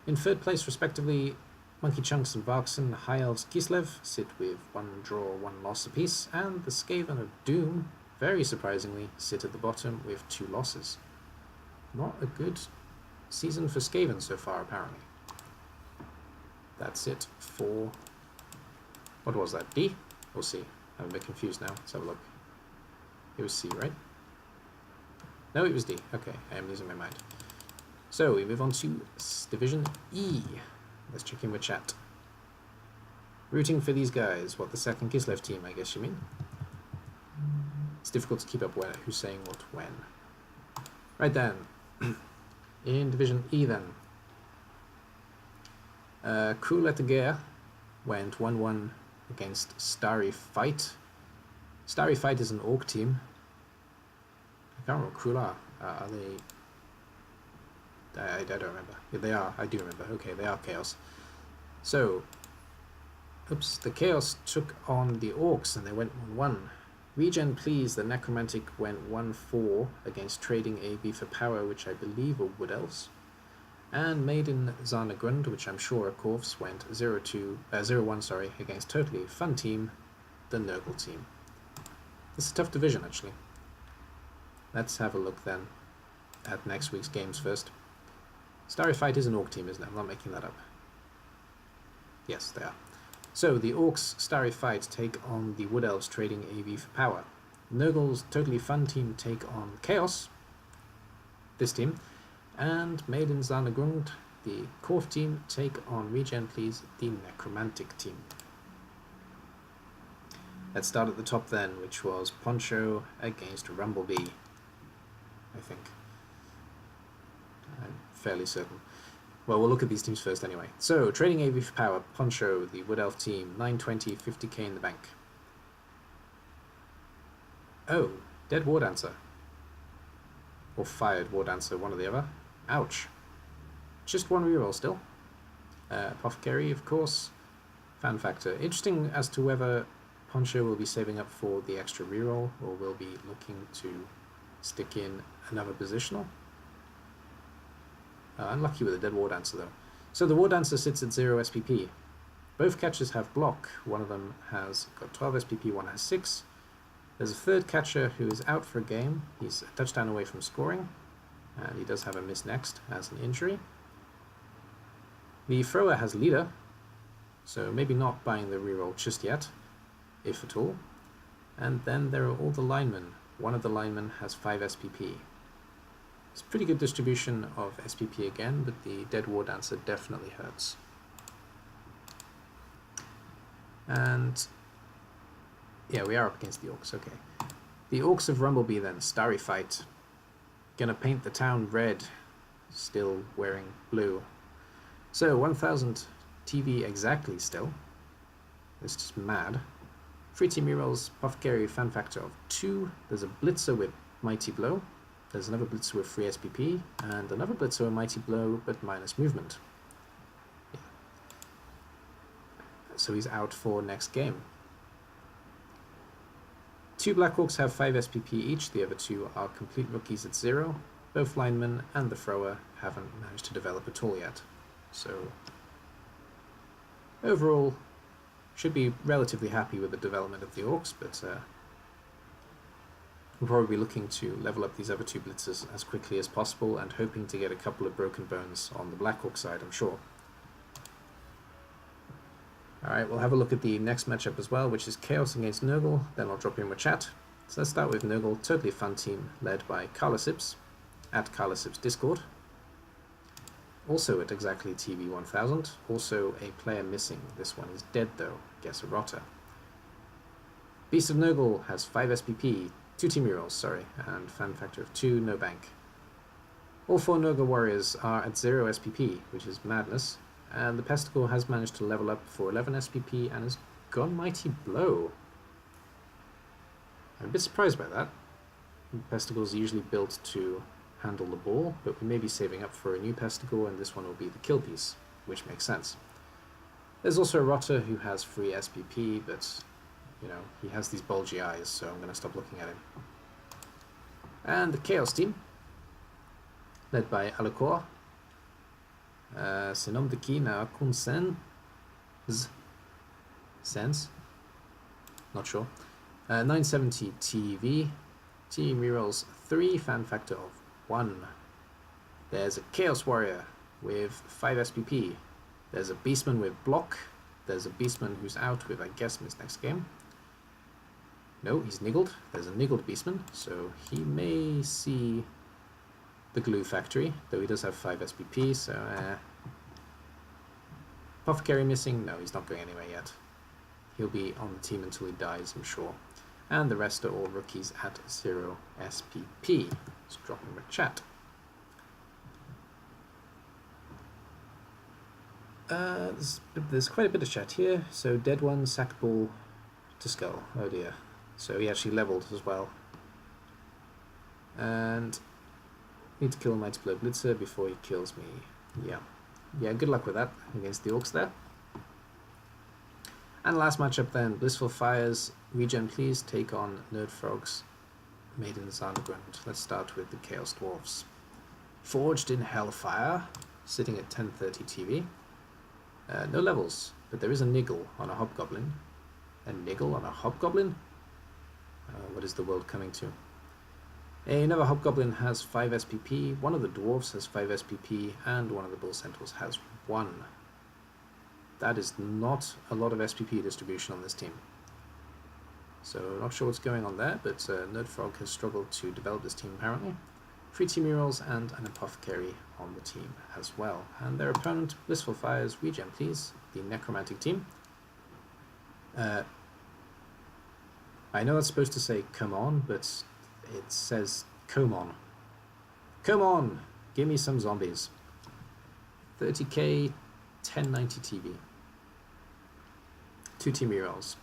In third place, respectively, Monkey Chunks and Varkson, High Elves, Kislev sit with 1 draw, 1 loss apiece, and the Skaven of Doom, very surprisingly, sit at the bottom with 2 losses. Not a good season for Skaven so far, apparently. That's it for... what was that, D or C? I'm a bit confused now. Let's have a look. It was C, right? No, it was D. Okay, I am losing my mind. So, we move on to Division E. Let's check in with chat. Rooting for these guys. What, the second Kislev team, I guess you mean? It's difficult to keep up who's saying what when. Right then. In Division E then. Cruel at the Gare went 1-1 against Starry Fight. Starry Fight is an orc team. I can't remember what Cruel are. Are they... I don't remember. Yeah, they are. I do remember. Okay, they are Chaos. So, oops, the Chaos took on the Orcs and they went 1-1. Regen Please, the Necromantic, went 1-4 against Trading AB for Power, which I believe are Wood Elves. And Maiden Zarnagrund, which I'm sure are Corvs, went 0-1 against Totally Fun Team, the Nurgle team. It's a tough division, actually. Let's have a look then at next week's games first. Starry Fight is an Orc team, isn't it? I'm not making that up. Yes, they are. So the Orcs Starry Fight take on the Wood Elves trading AV for power. Nurgle's Totally Fun team take on Chaos, this team, and Maidens Underground, the Korf team, take on Regen Please, the Necromantic team. Let's start at the top then, which was Poncho against Rumblebee, I think. I'm fairly certain. Well, we'll look at these teams first anyway. So, trading AV for power, Poncho, the Wood Elf team, 920, 50k in the bank. Oh, dead War Dancer. Or fired War Dancer, one or the other. Ouch. Just one reroll still. Apothecary, of course. Fan Factor. Interesting as to whether Poncho will be saving up for the extra reroll, or will be looking to stick in another positional. Unlucky with a dead War Dancer though. So the War Dancer sits at 0 SPP. Both catchers have block. One of them has got 12 SPP, one has 6. There's a third catcher who is out for a game. He's a touchdown away from scoring, and he does have a miss next as an injury. The thrower has leader, so maybe not buying the reroll just yet, if at all. And then there are all the linemen. One of the linemen has 5 SPP. It's a pretty good distribution of SPP again, but the dead War Dancer definitely hurts. And yeah, we are up against the Orcs, okay. The Orcs of Rumblebee then, Starry Fight. Gonna paint the town red, still wearing blue. So 1000 TV exactly still. It's just mad. Free team rerolls, Apothecary, Fan Factor of 2. There's a Blitzer with Mighty Blow. There's another Blitzer with free SPP, and another Blitzer with Mighty Blow, but minus movement. Yeah. So he's out for next game. 2 Black Orcs have 5 SPP each, the other 2 are complete rookies at 0. Both linemen and the thrower haven't managed to develop at all yet. So, overall, should be relatively happy with the development of the Orcs, but we'll probably be looking to level up these other 2 blitzers as quickly as possible and hoping to get a couple of broken bones on the Black Orc side, I'm sure. Alright, we'll have a look at the next matchup as well, which is Chaos against Nurgle, then I'll drop in with chat. So let's start with Nurgle, Totally Fun team, led by Carlasips, at Carlasips Discord. Also at exactly TV 1000, also a player missing. This one is dead though, guess a rotter. Beast of Nurgle has 5 SPP, 2 team rerolls, sorry, and fan factor of 2, no bank. All 4 Nurgle warriors are at 0 SPP, which is madness, and the Pesticle has managed to level up for 11 SPP and has gone Mighty Blow. I'm a bit surprised by that. Pesticle's usually built to handle the ball, but we may be saving up for a new Pesticle, and this one will be the kill piece, which makes sense. There's also a Rotter who has free SPP, but, you know, he has these bulgy eyes, so I'm going to stop looking at him. And the Chaos team, led by Alacor. Senom de ki na Kunsen. Sense? Not sure. 970 TV. Team rerolls 3, fan factor of 1. There's a Chaos Warrior with 5 SPP. There's a Beastman with block. There's a Beastman who's out with, I guess, his next game. No, he's niggled. There's a niggled Beastman, so he may see the glue factory, though he does have 5 SPP, so Apothecary missing? No, he's not going anywhere yet. He'll be on the team until he dies, I'm sure. And the rest are all rookies at 0 SPP. Let's drop him a chat. There's quite a bit of chat here. So dead one, sack ball to skull. Oh dear. So he actually leveled as well. And need to kill a Mighty Blow Blitzer before he kills me. Yeah, good luck with that against the Orcs there. And last matchup then, Blissful Fires, Regen Please take on Nerd Frogs, Maidens Underground. Let's start with the Chaos Dwarfs. Forged in Hellfire, sitting at 1030 TV. No levels, but there is a niggle on a Hobgoblin. A niggle on a Hobgoblin? What is the world coming to? Another Hobgoblin has 5 SPP, one of the Dwarfs has 5 SPP, and one of the Bull Centaurs has 1. that is not a lot of SPP distribution on this team. So not sure what's going on there, but Nerdfrog has struggled to develop this team apparently. 3 team rerolls and an apothecary on the team as well. And their opponent, Blissful Fires, regen please, the necromantic team. I know that's supposed to say come on, but it says come on. Come on, give me some zombies. 30k, 1090 TV. 2 team rerolls.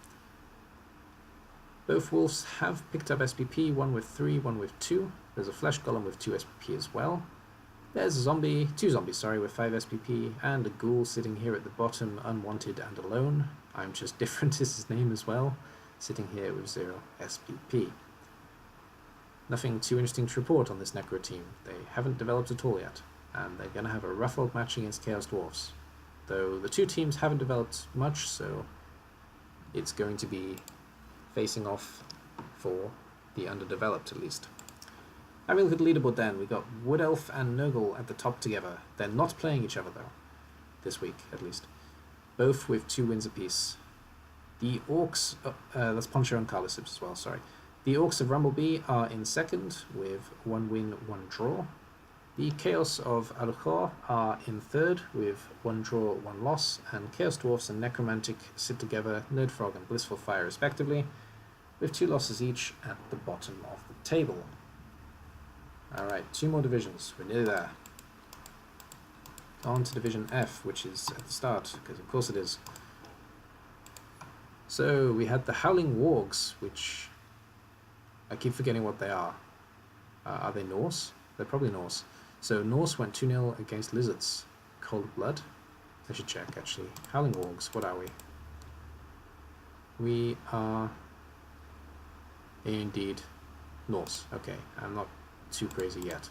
Both wolves have picked up SPP, one with 3, one with 2. There's a flesh golem with 2 SPP as well. There's a zombie, 2 zombies, sorry, with 5 SPP, and a ghoul sitting here at the bottom, unwanted and alone. I'm just different is his name as well, sitting here with 0 SPP. Nothing too interesting to report on this Necro team. They haven't developed at all yet, and they're going to have a rough old match against Chaos Dwarfs. Though the 2 teams haven't developed much, so it's going to be facing off for the underdeveloped at least. Having a look at the leaderboard then, we got Wood Elf and Nurgle at the top together. They're not playing each other though, this week at least. Both with 2 wins apiece. The Orcs, that's Poncho and Carlos as well, sorry. The Orcs of Rumblebee are in second with 1 win, 1 draw. The Chaos of Aluchor are in third with 1 draw, 1 loss, and Chaos Dwarfs and Necromantic sit together, Nerdfrog and Blissful Fire respectively, with 2 losses each at the bottom of the table. Alright, 2 more divisions, we're nearly there. On to Division F, which is at the start, because of course it is. So, we had the Howling Wargs, which I keep forgetting what they are. Are they Norse? They're probably Norse. So Norse went 2-0 against Lizards. Cold Blood. I should check actually. Howling Wargs, what are we? We are indeed Norse. Okay, I'm not too crazy yet.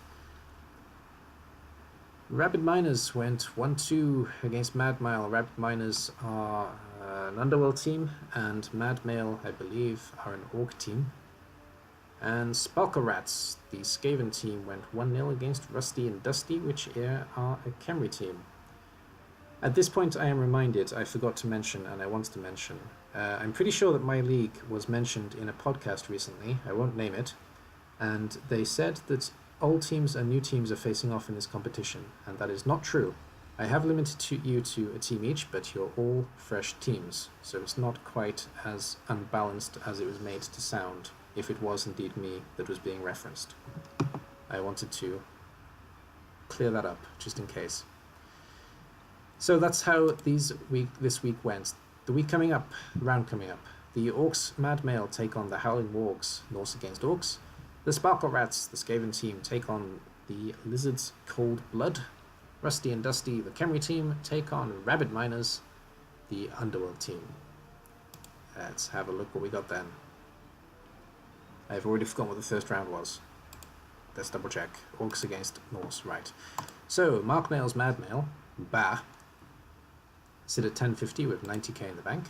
Rabid Miners went 1-2 against Mad Male. Rabid Miners are an Underworld team, and Mad Male, I believe, are an Orc team. And Spalker Rats, the Skaven team, went 1-0 against Rusty and Dusty, which are a Khemri team. At this point I am reminded, I forgot to mention, and I want to mention, I'm pretty sure that my league was mentioned in a podcast recently, I won't name it, and they said that old teams and new teams are facing off in this competition, and that is not true. I have limited you to a team each, but you're all fresh teams, so it's not quite as unbalanced as it was made to sound, if it was indeed me that was being referenced. I wanted to clear that up, just in case. So that's how this week went. The week coming up, round coming up, the Orcs Mad Male take on the Howling Wargs, Norse against Orcs. The Sparkle Rats, the Skaven team, take on the Lizards Cold Blood. Rusty and Dusty, the Khemri team, take on Rabid Miners, the Underworld team. Let's have a look what we got then. I've already forgotten what the first round was. Let's double check. Orcs against Norse, right. So, Mark Nail's Mad Male, Bah, sit at 1050 with 90k in the bank.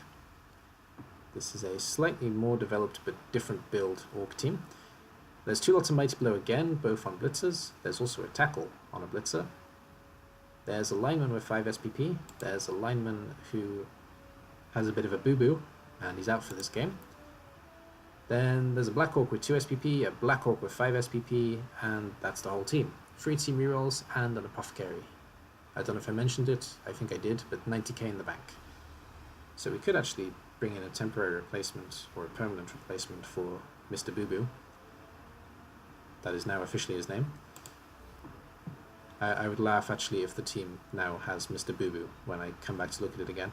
This is a slightly more developed but different build Orc team. There's 2 lots of Mighty Blow again, both on Blitzers. There's also a Tackle on a Blitzer. There's a lineman with 5 SPP. There's a lineman who has a bit of a boo-boo, and he's out for this game. Then there's a Black Orc with 2 SPP, a Black Orc with 5 SPP, and that's the whole team. 3 team rerolls and an Apothecary. I don't know if I mentioned it, I think I did, but 90k in the bank. So we could actually bring in a temporary replacement, or a permanent replacement for Mr. Boo Boo. That is now officially his name. I would laugh actually if the team now has Mr. Boo Boo when I come back to look at it again.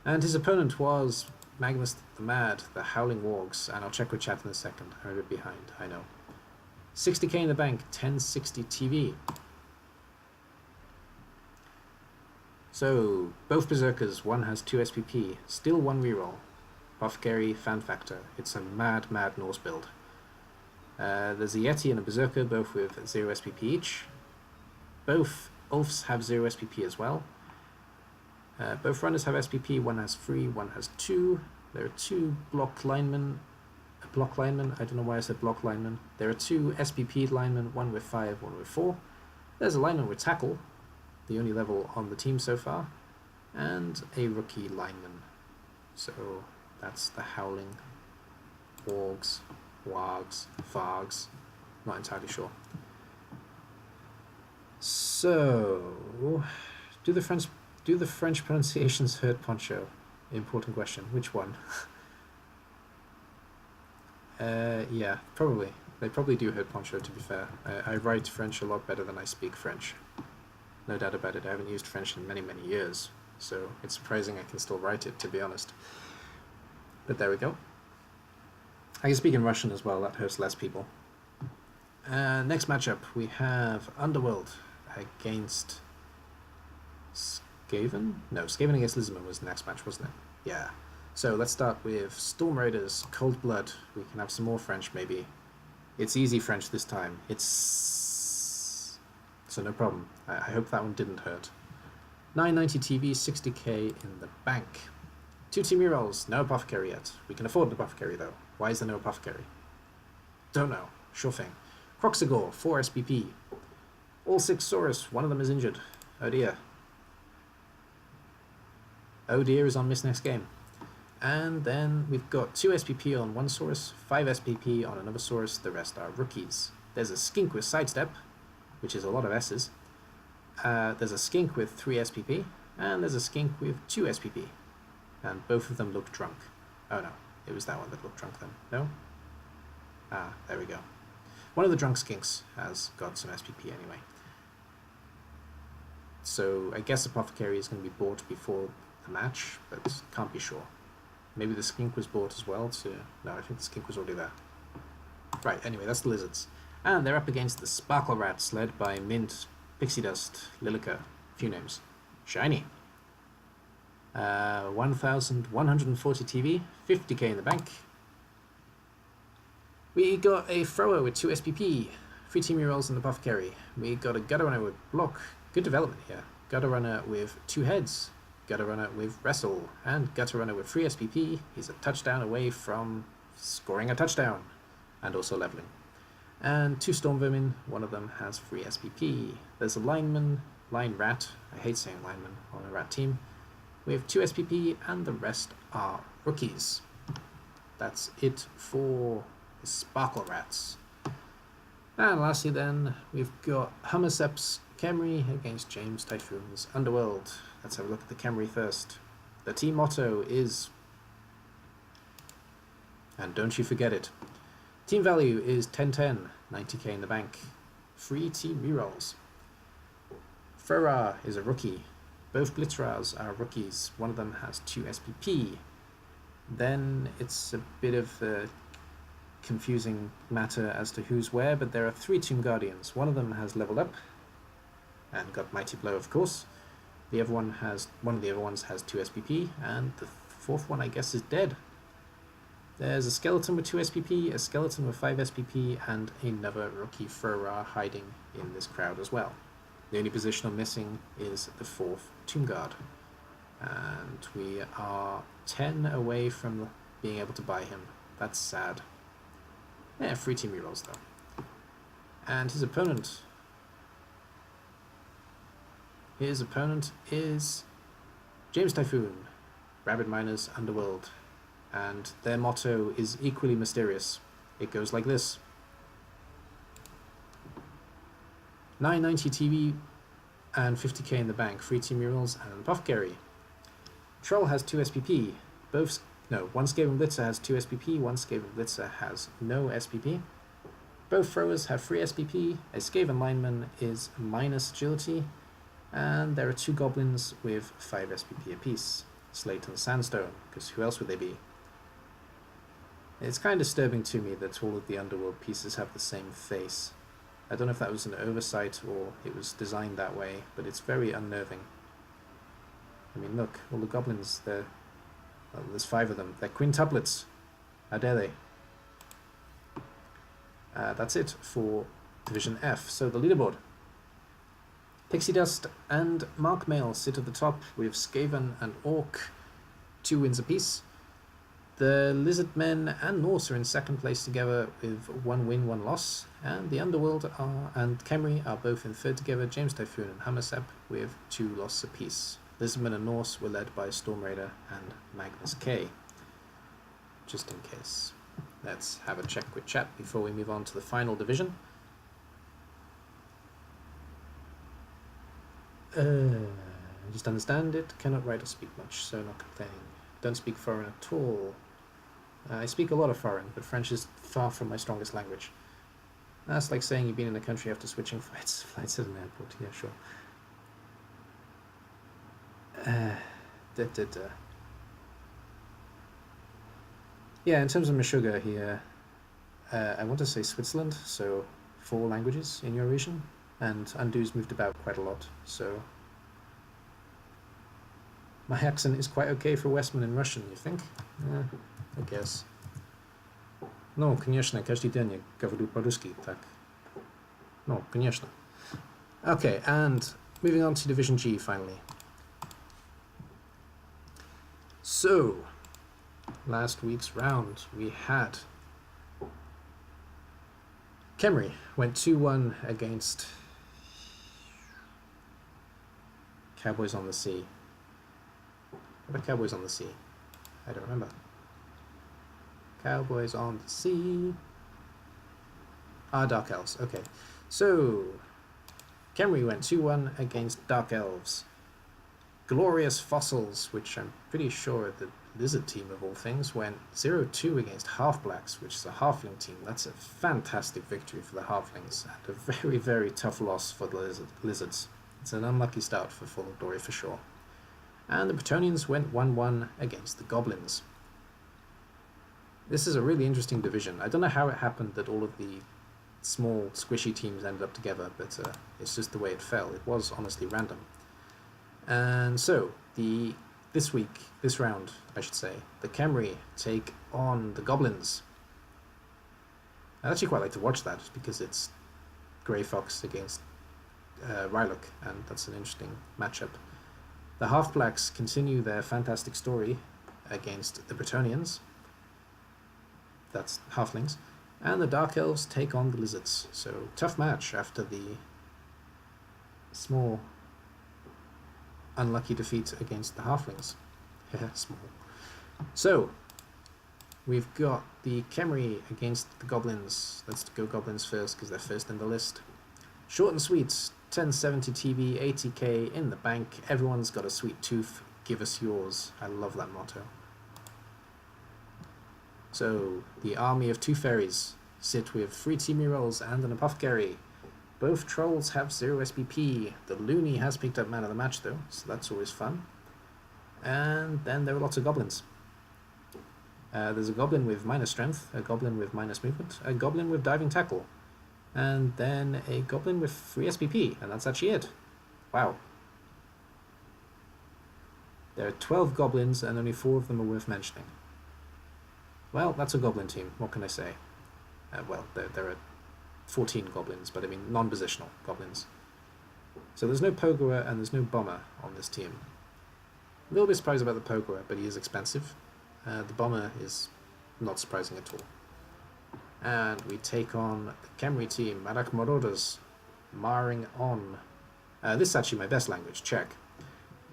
And his opponent was Magnus the Mad, the Howling Wargs, and I'll check with chat in a second. I'm a bit behind, I know. 60k in the bank, 1060 TV. So, both Berserkers, one has 2 SPP, still 1 reroll. Apothecary, Fan Factor. It's a mad, mad Norse build. There's a Yeti and a Berserker, both with 0 SPP each. Both Ulfs have 0 SPP as well. Both runners have SPP, one has 3, one has 2. There are 2 block linemen. I don't know why I said block linemen. There are 2 SPP linemen, one with 5, one with 4. There's a lineman with Tackle, the only level on the team so far. and a rookie lineman. So that's the Howling, Wargs, Wargs, Fargs, not entirely sure. So, do the French pronunciations hurt Poncho? Important question. Which one? Yeah, probably. They probably do hurt Poncho, to be fair. I write French a lot better than I speak French. No doubt about it. I haven't used French in many, many years, so it's surprising I can still write it, to be honest. But there we go. I can speak in Russian as well. That hurts less people. Next matchup, we have Underworld against Skaven? No, Skaven against Lizardman was the next match, wasn't it? Yeah. So let's start with Storm Raiders, Cold Blood. We can have some more French, maybe. It's easy French this time. So no problem. I hope that one didn't hurt. 990 TV, 60k in the bank. 2 team rerolls, no Apothecary yet. We can afford an Apothecary though. Why is there no Apothecary? Don't know. Sure thing. Croxagore, 4 SPP. All 6 Saurus, one of them is injured. Oh dear. Oh dear is on miss next game. And then we've got 2 SPP on one Saurus, 5 SPP on another Saurus, the rest are rookies. There's a Skink with Sidestep, which is a lot of S's. There's a Skink with 3 SPP, and there's a Skink with 2 SPP. And both of them look drunk. Oh no, it was that one that looked drunk then. No? Ah, there we go. One of the drunk skinks has got some SPP anyway. So I guess Apothecary is going to be bought before the match, but can't be sure. Maybe the skink was bought as well to... No, I think the skink was already there. Right, anyway, that's the lizards. And they're up against the Sparkle Rats, led by Mint, Pixie Dust, Lilica, a few names. Shiny. 1,140 TV, 50k in the bank. We got a Thrower with 2 SPP, 3 team rerolls in the Apothecary. We got a Gutter Runner with Block, good development here. Gutter Runner with 2 heads, Gutter Runner with Wrestle, and Gutter Runner with 3 SPP. He's a touchdown away from scoring a touchdown, and also leveling. And 2 Storm Vermin, one of them has 3 SPP. There's a Lineman, Line Rat, I hate saying Lineman on a Rat team, with 2 SPP, and the rest are rookies. That's it for the Sparkle Rats. And lastly then, we've got Hummercep's Camry against James Typhoon's Underworld. Let's have a look at the Camry first. The team motto is, and don't you forget it, team value is 1010, 90k in the bank, 3 team rerolls. Ferrar is a rookie. Both Glitterars are rookies. One of them has 2 SPP. Then it's a bit of a confusing matter as to who's where, but there are 3 Tomb Guardians. One of them has leveled up and got Mighty Blow, of course. One of the other ones has 2 SPP, and the 4th one, I guess, is dead. There's a Skeleton with 2 SPP, a Skeleton with 5 SPP, and another rookie Ferrar hiding in this crowd as well. The only position I'm missing is the 4th Tomb Guard. And we are 10 away from being able to buy him. That's sad. Yeah, 3 team rerolls though. And his opponent is James Typhoon, Rabid Miners Underworld. And their motto is equally mysterious. It goes like this. 990 TV and 50k in the bank, 3 team rerolls and an Apothecary. Troll has 2 SPP. One Skaven Blitzer has 2 SPP, one Skaven Blitzer has no SPP. Both Throwers have 3 SPP, a Skaven Lineman is minus agility, and there are 2 Goblins with 5 SPP apiece. Slate and Sandstone, because who else would they be? It's kind of disturbing to me that all of the Underworld pieces have the same face. I don't know if that was an oversight or it was designed that way, but it's very unnerving. I mean, look, all the Goblins, there's 5 of them. They're quintuplets. How dare they? That's it for Division F. So the leaderboard. Pixie Dust and Mark Mail sit at the top with Skaven and Orc, 2 wins apiece. The Lizard Men and Norse are in second place together with 1 win, 1 loss. And the Underworld and Camry are both in third together, James Typhoon and Hummercep with 2 losses apiece. Lisbon and Norse were led by Storm Raider and Magnus K. Just in case. Let's have a check with chat before we move on to the final division. I just understand it, cannot write or speak much, so not complaining. Don't speak foreign at all. I speak a lot of foreign, but French is far from my strongest language. That's like saying you've been in a country after switching flights at an airport. Yeah, sure. Yeah, in terms of Meshuggah here, I want to say Switzerland, so 4 languages in Eurasian, and Undo's moved about quite a lot, so my accent is quite okay for Westman in Russian, you think? I guess. No, конечно, каждый день я говорю по-русски, так. No, конечно. Okay, and moving on to Division G finally. So, last week's round we had Kemri went 2-1 against Cowboys on the Sea. What about Cowboys on the Sea? I don't remember. Cowboys on the Sea. Dark Elves. Okay. So, Kemri went 2-1 against Dark Elves. Glorious Fossils, which I'm pretty sure the Lizard team of all things, went 0-2 against Half Blacks, which is a Halfling team. That's a fantastic victory for the Halflings, and a very, very tough loss for the Lizards. It's an unlucky start for Fall of Glory for sure. And the Bretonnians went 1-1 against the Goblins. This is a really interesting division. I don't know how it happened that all of the small, squishy teams ended up together, but it's just the way it fell. It was honestly random. And so, this round, I should say, the Kemri take on the Goblins. I'd actually quite like to watch that, because it's Grey Fox against Rylok, and that's an interesting matchup. The Half-Blacks continue their fantastic story against the Bretonnians. That's Halflings. And the Dark Elves take on the Lizards. So, tough match after the small, unlucky defeat against the Halflings. Small. So, we've got the Kemri against the Goblins. Let's go Goblins first, because they're first in the list. Short and sweet, 1070 TV, 80k in the bank. Everyone's got a sweet tooth. Give us yours. I love that motto. So, the army of 2 fairies sit with 3 team rerolls and an apothecary. Both trolls have 0 SPP. The loony has picked up man of the match though, so that's always fun. And then there are lots of goblins. There's a goblin with minus strength, a goblin with minus movement, a goblin with diving tackle, and then a goblin with 3 SPP, and that's actually it. Wow. There are 12 goblins and only 4 of them are worth mentioning. Well, that's a goblin team, what can I say? Well, there are 14 goblins, but I mean non-positional goblins. So there's no Pogoer and there's no Bomber on this team. A little bit surprised about the Pogoer, but he is expensive. The Bomber is not surprising at all. And we take on the Kemri team, Marak Marauders, marring on. This is actually my best language, Czech.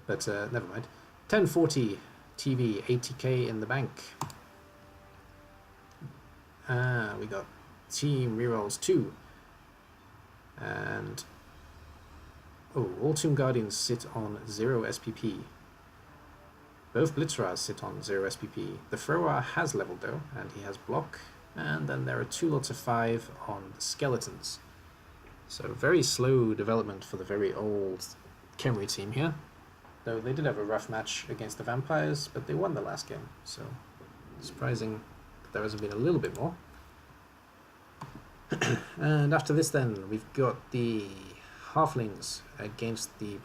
But never mind. 1040 TV, 80k in the bank. We got team rerolls 2. And all Tomb Guardians sit on 0 SPP. Both Blitzras sit on 0 SPP. The Thrower has leveled though, and he has block. And then there are 2 lots of 5 on the Skeletons. So very slow development for the very old Kemri team here. Though they did have a rough match against the Vampires, but they won the last game. So surprising that there hasn't been a little bit more. And after this then, we've got the Halflings against the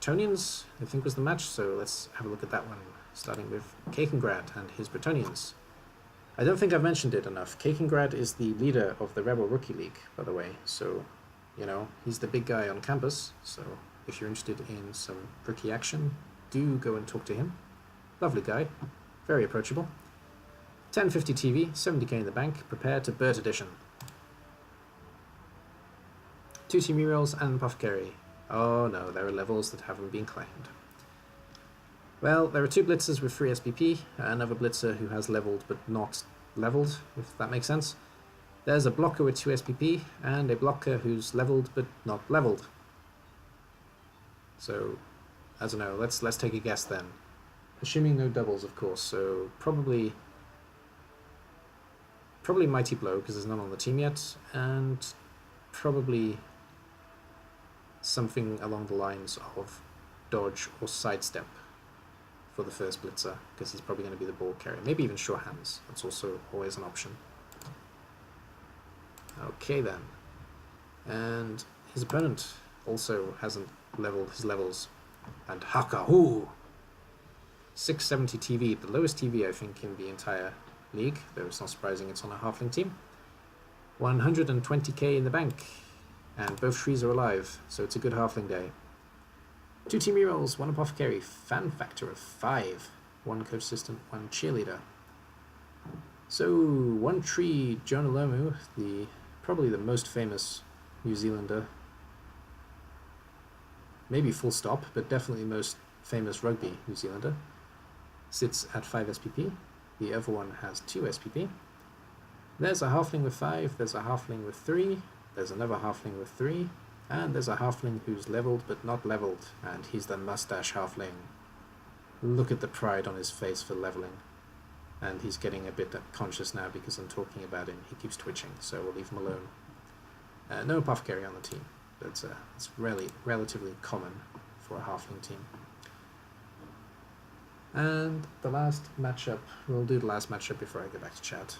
Bretonnians, I think was the match. So let's have a look at that one, starting with Kakengrad and his Bretonnians. I don't think I've mentioned it enough. Kakengrad is the leader of the Rebel Rookie League, by the way. So, you know, he's the big guy on campus. So if you're interested in some rookie action, do go and talk to him. Lovely guy. Very approachable. 1050 TV, 70k in the bank. Prepare to Bird Edition. 2 team rerolls and Apothecary. Oh no, there are levels that haven't been claimed. Well, there are two blitzers with 3 SPP, another blitzer who has leveled but not leveled, if that makes sense. There's a blocker with 2 SPP, and a blocker who's leveled but not leveled. So, I don't know, let's take a guess then. Assuming no doubles, of course, so probably Mighty Blow, because there's none on the team yet, and probably something along the lines of Dodge or Sidestep for the first blitzer, because he's probably going to be the ball carrier. Maybe even Sure Hands, that's also always an option. Okay then. And his opponent also hasn't leveled his levels. And Haka-hoo! 670 TV, the lowest TV I think in the entire league, though it's not surprising it's on a halfling team. 120k in the bank, and both trees are alive, so it's a good halfling day. 2 team rerolls, 1 apothecary, fan factor of 5, 1 coach assistant, 1 cheerleader. So 1 tree Jonah Lomu, probably the most famous New Zealander, maybe full stop, but definitely most famous rugby New Zealander, sits at 5 SPP. The other one has 2 SPP. There's a halfling with 5, there's a halfling with 3, there's another halfling with 3, and there's a halfling who's leveled but not leveled, and he's the mustache halfling. Look at the pride on his face for leveling. And he's getting a bit conscious now because I'm talking about him. He keeps twitching, so we'll leave him alone. No apothecary on the team. It's relatively common for a halfling team. And the last matchup, we'll do the last matchup before I go back to chat.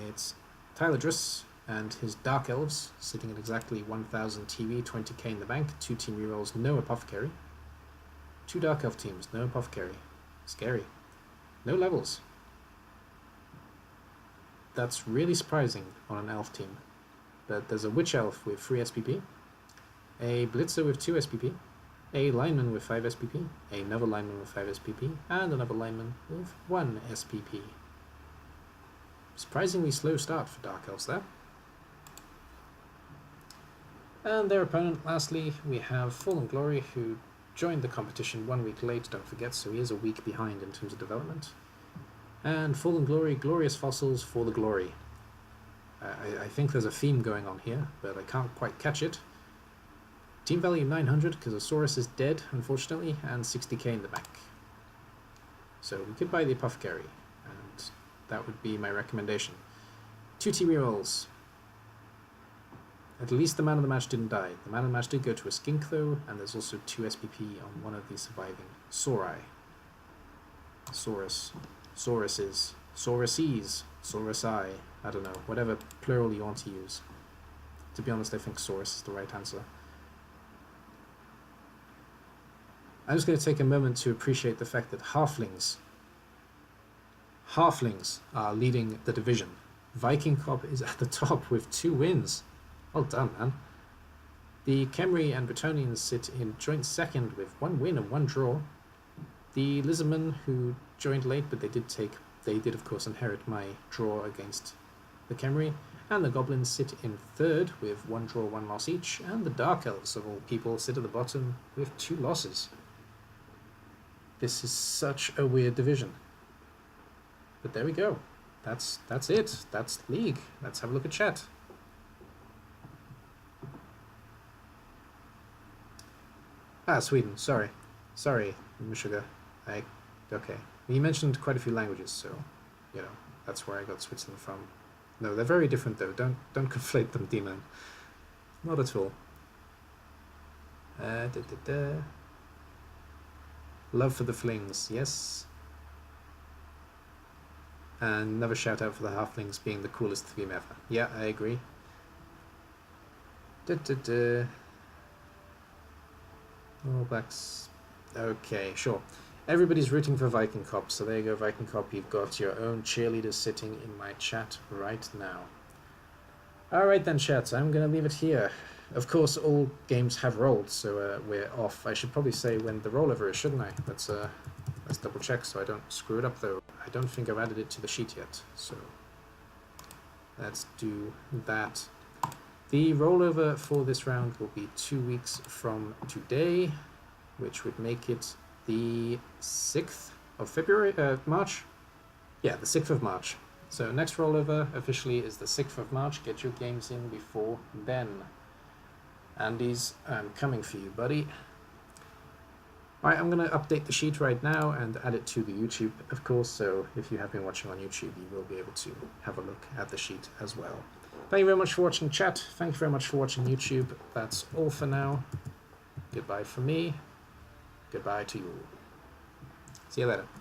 It's Tyler Driss and his Dark Elves, sitting at exactly 1000 TV, 20k in the bank, 2 team rerolls, no apothecary. 2 Dark Elf teams, no apothecary. Scary. No levels. That's really surprising on an elf team. But there's a Witch Elf with 3 SPP, a Blitzer with 2 SPP, a Lineman with 5 SPP, another Lineman with 5 SPP, and another Lineman with 1 SPP. Surprisingly slow start for Dark Elves there. And their opponent, lastly, we have Fallen Glory, who joined the competition 1 week late, don't forget, so he is a week behind in terms of development. And Fallen Glory, Glorious Fossils for the Glory. I think there's a theme going on here, but I can't quite catch it. Team value 900, because Osaurus is dead, unfortunately, and 60k in the bank. So we could buy the Apothecary, and that would be my recommendation. 2 team rerolls. At least the man of the match didn't die. The man of the match did go to a skink though, and there's also 2 SPP on one of the surviving Saurai. Saurus. Sauruses. Sauruses. Saurusi. I don't know. Whatever plural you want to use. To be honest, I think Saurus is the right answer. I'm just going to take a moment to appreciate the fact that halflings are leading the division. Viking Cop is at the top with 2 wins. Well done, man. The Khemri and Bretonians sit in joint second with 1 win and 1 draw. The Lizardmen, who joined late, but they did of course inherit my draw against the Khemri, and the Goblins sit in third with 1 draw, 1 loss each, and the Dark Elves, of all people, sit at the bottom with 2 losses. This is such a weird division. But there we go. That's it. That's the league. Let's have a look at chat. Ah, Sweden. Sorry, Sugar. Okay. You mentioned quite a few languages, so you know that's where I got Switzerland from. No, they're very different though. Don't conflate them, D-Man. Not at all. Love for the flings, yes. And another shout out for the halflings being the coolest theme ever. Yeah, I agree. All Blacks. Okay, sure. Everybody's rooting for Viking Cop, so there you go, Viking Cop. You've got your own cheerleader sitting in my chat right now. Alright then, chat, I'm going to leave it here. Of course, all games have rolled, so we're off. I should probably say when the rollover is, shouldn't I? Let's double check so I don't screw it up, though. I don't think I've added it to the sheet yet, so let's do that. The rollover for this round will be 2 weeks from today, which would make it the 6th of February, March. Yeah, the 6th of March. So next rollover officially is the 6th of March. Get your games in before then. Andy's, I'm coming for you, buddy. Alright, I'm going to update the sheet right now and add it to the YouTube, of course, so if you have been watching on YouTube, you will be able to have a look at the sheet as well. Thank you very much for watching, chat. Thank you very much for watching YouTube. That's all for now. Goodbye for me. Goodbye to you all. See you later.